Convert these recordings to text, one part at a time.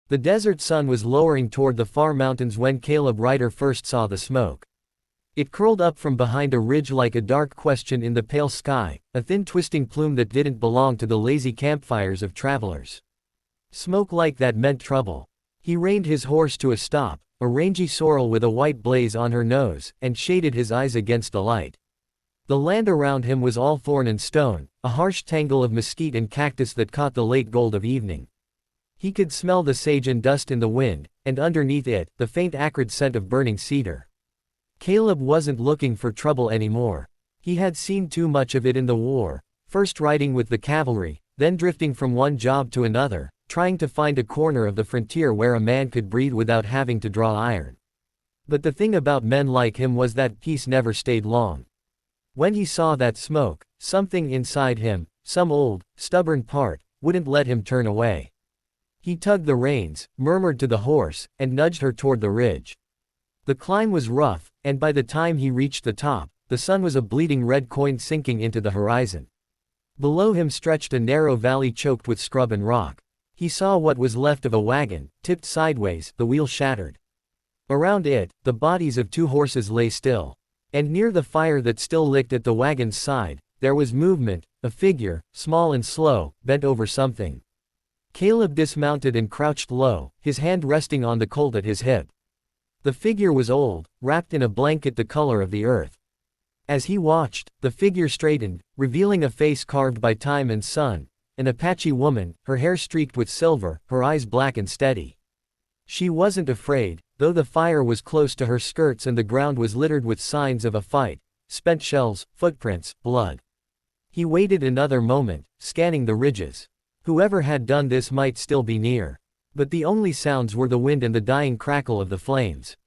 The desert sun was lowering toward the far mountains when Caleb Ryder first saw the smoke. It curled up from behind a ridge like a dark question in the pale sky, a thin twisting plume that didn't belong to the lazy campfires of travelers. Smoke like that meant trouble. He reined his horse to a stop, a rangy sorrel with a white blaze on her nose, and shaded his eyes against the light. The land around him was all thorn and stone, a harsh tangle of mesquite and cactus that caught the late gold of evening. He could smell the sage and dust in the wind, and underneath it, the faint acrid scent of burning cedar. Caleb wasn't looking for trouble anymore. He had seen too much of it in the war, first riding with the cavalry, then drifting from one job to another, trying to find a corner of the frontier where a man could breathe without having to draw iron. But the thing about men like him was that peace never stayed long. When he saw that smoke, something inside him, some old, stubborn part, wouldn't let him turn away. He tugged the reins, murmured to the horse, and nudged her toward the ridge. The climb was rough, and by the time he reached the top, the sun was a bleeding red coin sinking into the horizon. Below him stretched a narrow valley choked with scrub and rock. He saw what was left of a wagon, tipped sideways, the wheel shattered. Around it, the bodies of two horses lay still. And near the fire that still licked at the wagon's side, there was movement, a figure, small and slow, bent over something. Caleb dismounted and crouched low, his hand resting on the colt at his hip. The figure was old, wrapped in a blanket the color of the earth. As he watched, the figure straightened, revealing a face carved by time and sun, an Apache woman, her hair streaked with silver, her eyes black and steady. She wasn't afraid, though the fire was close to her skirts and the ground was littered with signs of a fight, spent shells, footprints, blood. He waited another moment, scanning the ridges. Whoever had done this might still be near. But the only sounds were the wind and the dying crackle of the flames.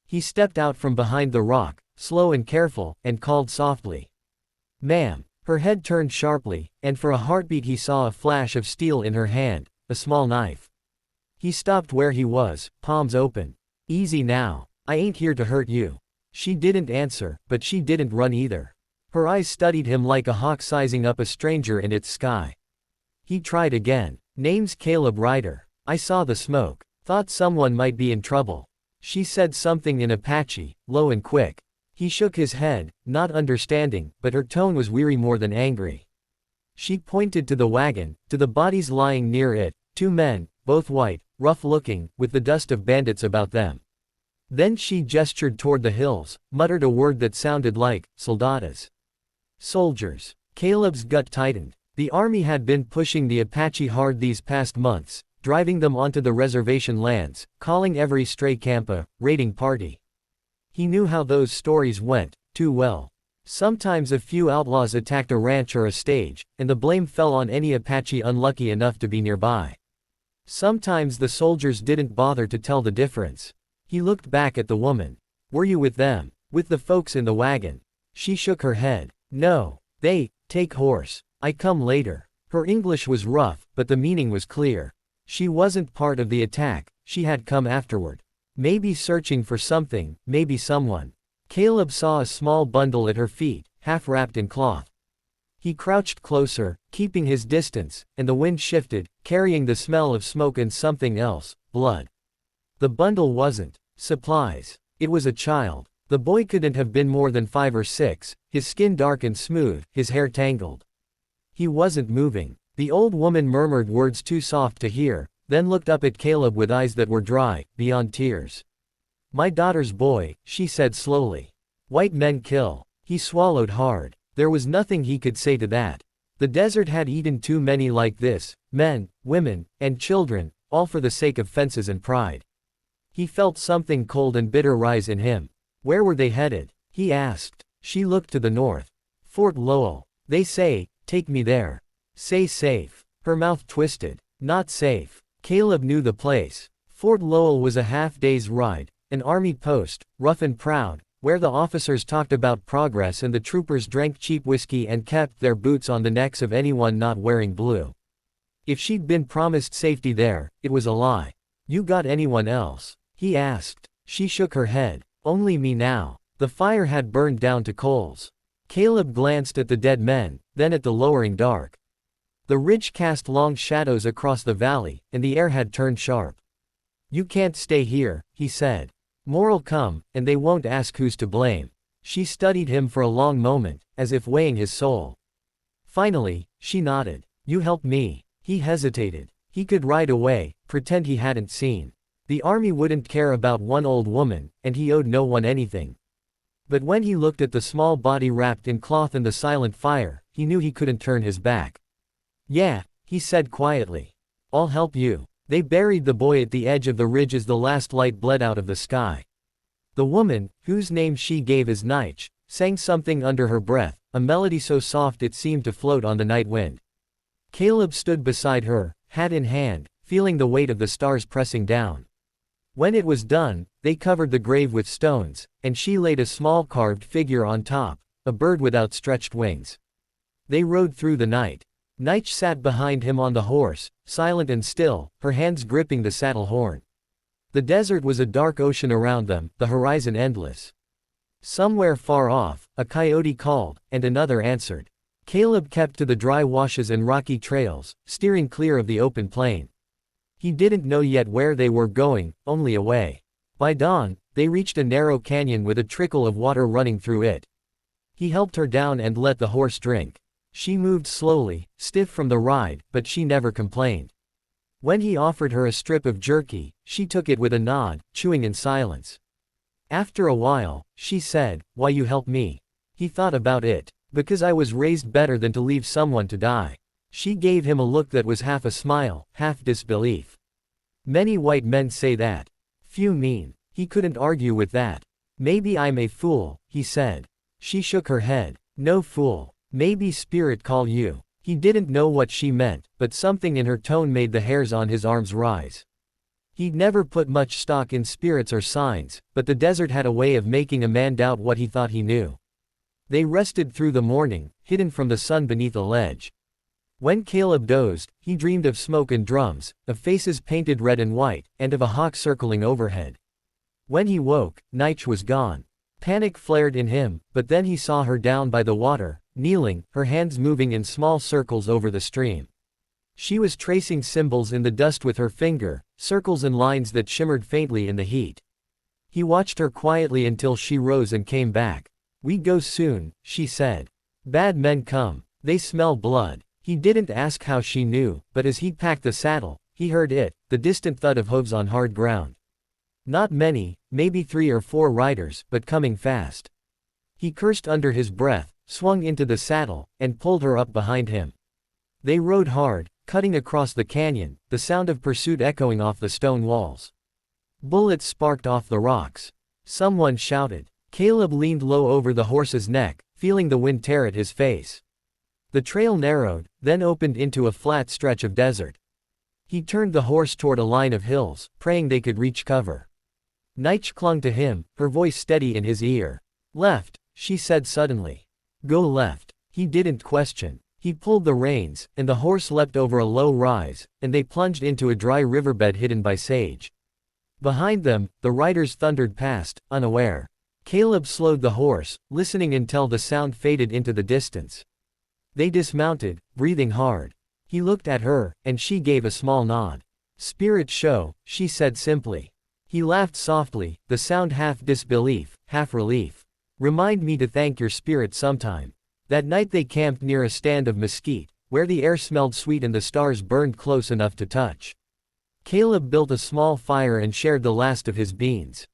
He stepped out from behind the rock, slow and careful, and called softly. "Ma'am." Her head turned sharply, and for a heartbeat he saw a flash of steel in her hand, a small knife. He stopped where he was, palms open. "Easy now. I ain't here to hurt you." She didn't answer, but she didn't run either. Her eyes studied him like a hawk sizing up a stranger in its sky. He tried again. "Name's Caleb Ryder. I saw the smoke. Thought someone might be in trouble." She said something in Apache, low and quick. He shook his head, not understanding, but her tone was weary more than angry. She pointed to the wagon, to the bodies lying near it, two men, both white, rough-looking, with the dust of bandits about them. Then she gestured toward the hills, muttered a word that sounded like, soldadas. Soldiers. Caleb's gut tightened. The army had been pushing the Apache hard these past months, driving them onto the reservation lands, calling every stray camp a raiding party. He knew how those stories went, too well. Sometimes a few outlaws attacked a ranch or a stage, and the blame fell on any Apache unlucky enough to be nearby. Sometimes the soldiers didn't bother to tell the difference. He looked back at the woman. "Were you with them? With the folks in the wagon?" She shook her head. "No. They take horse. I come later." Her English was rough, but the meaning was clear. She wasn't part of the attack, she had come afterward. Maybe searching for something, maybe someone. Caleb saw a small bundle at her feet, half wrapped in cloth. He crouched closer, keeping his distance, and the wind shifted, carrying the smell of smoke and something else, blood. The bundle wasn't supplies. It was a child. The boy couldn't have been more than 5 or 6, his skin dark and smooth, his hair tangled. He wasn't moving. The old woman murmured words too soft to hear, then looked up at Caleb with eyes that were dry, beyond tears. "My daughter's boy," she said slowly. "White men kill." He swallowed hard. There was nothing he could say to that. The desert had eaten too many like this, men, women, and children, all for the sake of fences and pride. He felt something cold and bitter rise in him. Where were they headed? He asked. She looked to the north. "Fort Lowell. They say, take me there." "Say safe." Her mouth twisted. "Not safe." Caleb knew the place. Fort Lowell was a half-day's ride, an army post, rough and proud, where the officers talked about progress and the troopers drank cheap whiskey and kept their boots on the necks of anyone not wearing blue. If she'd been promised safety there, it was a lie. "You got anyone else?" he asked. She shook her head. "Only me now." The fire had burned down to coals. Caleb glanced at the dead men, then at the lowering dark. The ridge cast long shadows across the valley, and the air had turned sharp. You can't stay here, he said. Mor'll come, and they won't ask who's to blame. She studied him for a long moment, as if weighing his soul. Finally, she nodded. You help me. He hesitated. He could ride away, pretend he hadn't seen. The army wouldn't care about one old woman, and he owed no one anything. But when he looked at the small body wrapped in cloth and the silent fire, he knew he couldn't turn his back. Yeah, he said quietly. I'll help you. They buried the boy at the edge of the ridge as the last light bled out of the sky. The woman, whose name she gave as Nich, sang something under her breath, a melody so soft it seemed to float on the night wind. Caleb stood beside her, hat in hand, feeling the weight of the stars pressing down. When it was done, they covered the grave with stones, and she laid a small carved figure on top, a bird with outstretched wings. They rode through the night. Nich sat behind him on the horse, silent and still, her hands gripping the saddle horn. The desert was a dark ocean around them, the horizon endless. Somewhere far off, a coyote called, and another answered. Caleb kept to the dry washes and rocky trails, steering clear of the open plain. He didn't know yet where they were going, only away. By dawn, they reached a narrow canyon with a trickle of water running through it. He helped her down and let the horse drink. She moved slowly, stiff from the ride, but she never complained. When he offered her a strip of jerky, she took it with a nod, chewing in silence. After a while, she said, "Why you help me?" He thought about it. "Because I was raised better than to leave someone to die." She gave him a look that was half a smile, half disbelief. Many white men say that. Few mean. He couldn't argue with that. "Maybe I'm a fool," he said. She shook her head. "No fool. Maybe spirit call you." He didn't know what she meant, but something in her tone made the hairs on his arms rise. He'd never put much stock in spirits or signs, but the desert had a way of making a man doubt what he thought he knew. They rested through the morning, hidden from the sun beneath a ledge. When Caleb dozed, he dreamed of smoke and drums, of faces painted red and white, and of a hawk circling overhead. When he woke, Nich was gone. Panic flared in him, but then he saw her down by the water, kneeling, her hands moving in small circles over the stream. She was tracing symbols in the dust with her finger, circles and lines that shimmered faintly in the heat. He watched her quietly until she rose and came back. "We go soon," she said. "Bad men come. They smell blood." He didn't ask how she knew, but as he packed the saddle, he heard it, the distant thud of hooves on hard ground. Not many, maybe 3 or 4 riders, but coming fast. He cursed under his breath, swung into the saddle, and pulled her up behind him. They rode hard, cutting across the canyon, the sound of pursuit echoing off the stone walls. Bullets sparked off the rocks. Someone shouted. Caleb leaned low over the horse's neck, feeling the wind tear at his face. The trail narrowed, then opened into a flat stretch of desert. He turned the horse toward a line of hills, praying they could reach cover. Nich clung to him, her voice steady in his ear. "Left," she said suddenly. "Go left." He didn't question. He pulled the reins, and the horse leapt over a low rise, and they plunged into a dry riverbed hidden by sage. Behind them, the riders thundered past, unaware. Caleb slowed the horse, listening until the sound faded into the distance. They dismounted, breathing hard. He looked at her, and she gave a small nod. "Spirit show," she said simply. He laughed softly, the sound half disbelief, half relief. "Remind me to thank your spirit sometime." That night they camped near a stand of mesquite, where the air smelled sweet and the stars burned close enough to touch. Caleb built a small fire and shared the last of his beans.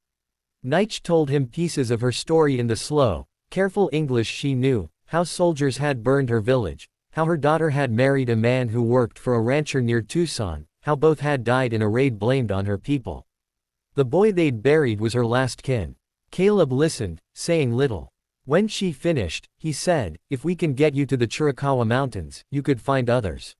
Nich told him pieces of her story in the slow, careful English she knew, how soldiers had burned her village, how her daughter had married a man who worked for a rancher near Tucson, how both had died in a raid blamed on her people. The boy they'd buried was her last kin. Caleb listened, saying little. When she finished, he said, "If we can get you to the Chiricahua Mountains, you could find others.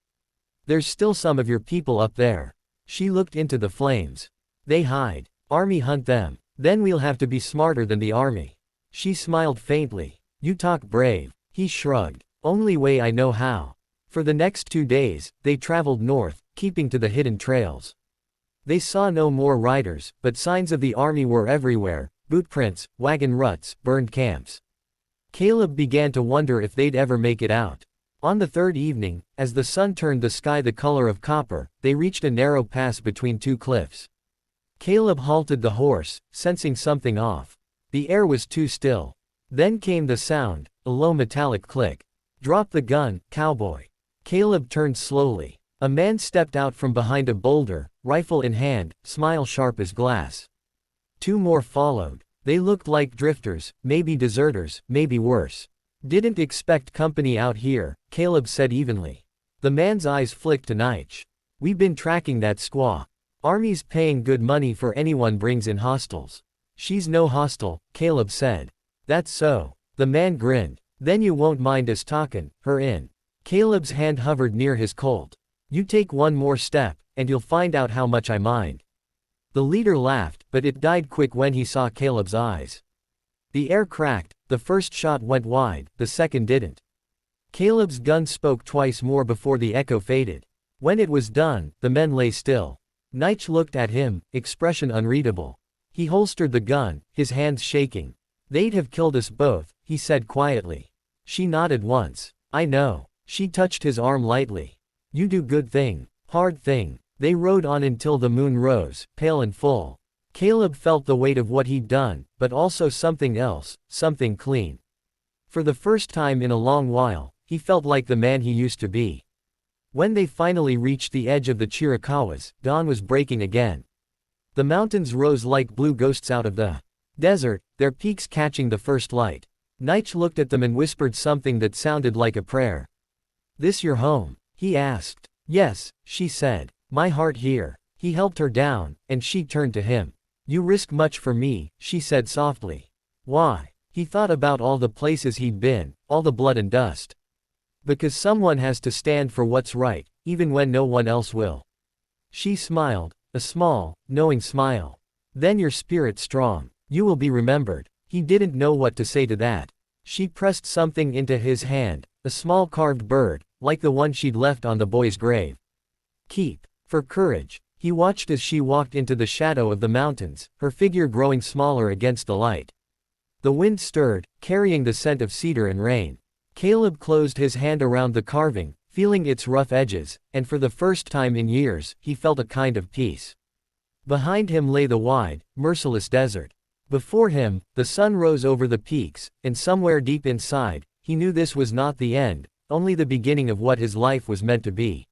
There's still some of your people up there." She looked into the flames. "They hide. Army hunt them. Then we'll have to be smarter than the army." She smiled faintly. "You talk brave." He shrugged. "Only way I know how." For the next 2 days, they traveled north, keeping to the hidden trails. They saw no more riders, but signs of the army were everywhere, bootprints, wagon ruts, burned camps. Caleb began to wonder if they'd ever make it out. On the 3rd evening, as the sun turned the sky the color of copper, they reached a narrow pass between 2 cliffs. Caleb halted the horse, sensing something off. The air was too still. Then came the sound, a low metallic click. Drop the gun, cowboy. Caleb turned slowly. A man stepped out from behind a boulder, rifle in hand, smile sharp as glass. 2 more followed. They looked like drifters, maybe deserters, maybe worse. Didn't expect company out here, Caleb said evenly. The man's eyes flicked to Nige. We've been tracking that squaw. Army's paying good money for anyone brings in hostiles. She's no hostile, Caleb said. That's so. The man grinned. Then you won't mind us talkin' her in. Caleb's hand hovered near his Colt. You take one more step, and you'll find out how much I mind. The leader laughed, but it died quick when he saw Caleb's eyes. The air cracked, the first shot went wide, the second didn't. Caleb's gun spoke twice more before the echo faded. When it was done, the men lay still. Nige looked at him, expression unreadable. He holstered the gun, his hands shaking. They'd have killed us both, he said quietly. She nodded once. I know. She touched his arm lightly. You do good thing. Hard thing. They rode on until the moon rose, pale and full. Caleb felt the weight of what he'd done, but also something else, something clean. For the first time in a long while, he felt like the man he used to be. When they finally reached the edge of the Chiricahuas, dawn was breaking again. The mountains rose like blue ghosts out of the desert, their peaks catching the first light. Nige looked at them and whispered something that sounded like a prayer. This your home? He asked. Yes, she said. My heart here. He helped her down, and she turned to him. You risk much for me, she said softly. Why? He thought about all the places he'd been, all the blood and dust. Because someone has to stand for what's right, even when no one else will. She smiled, a small, knowing smile. Then your spirit strong. You will be remembered. He didn't know what to say to that. She pressed something into his hand, a small carved bird, like the one she'd left on the boy's grave. Keep. For courage. He watched as she walked into the shadow of the mountains, her figure growing smaller against the light. The wind stirred, carrying the scent of cedar and rain. Caleb closed his hand around the carving, feeling its rough edges, and for the first time in years, he felt a kind of peace. Behind him lay the wide, merciless desert. Before him, the sun rose over the peaks, and somewhere deep inside, he knew this was not the end, only the beginning of what his life was meant to be.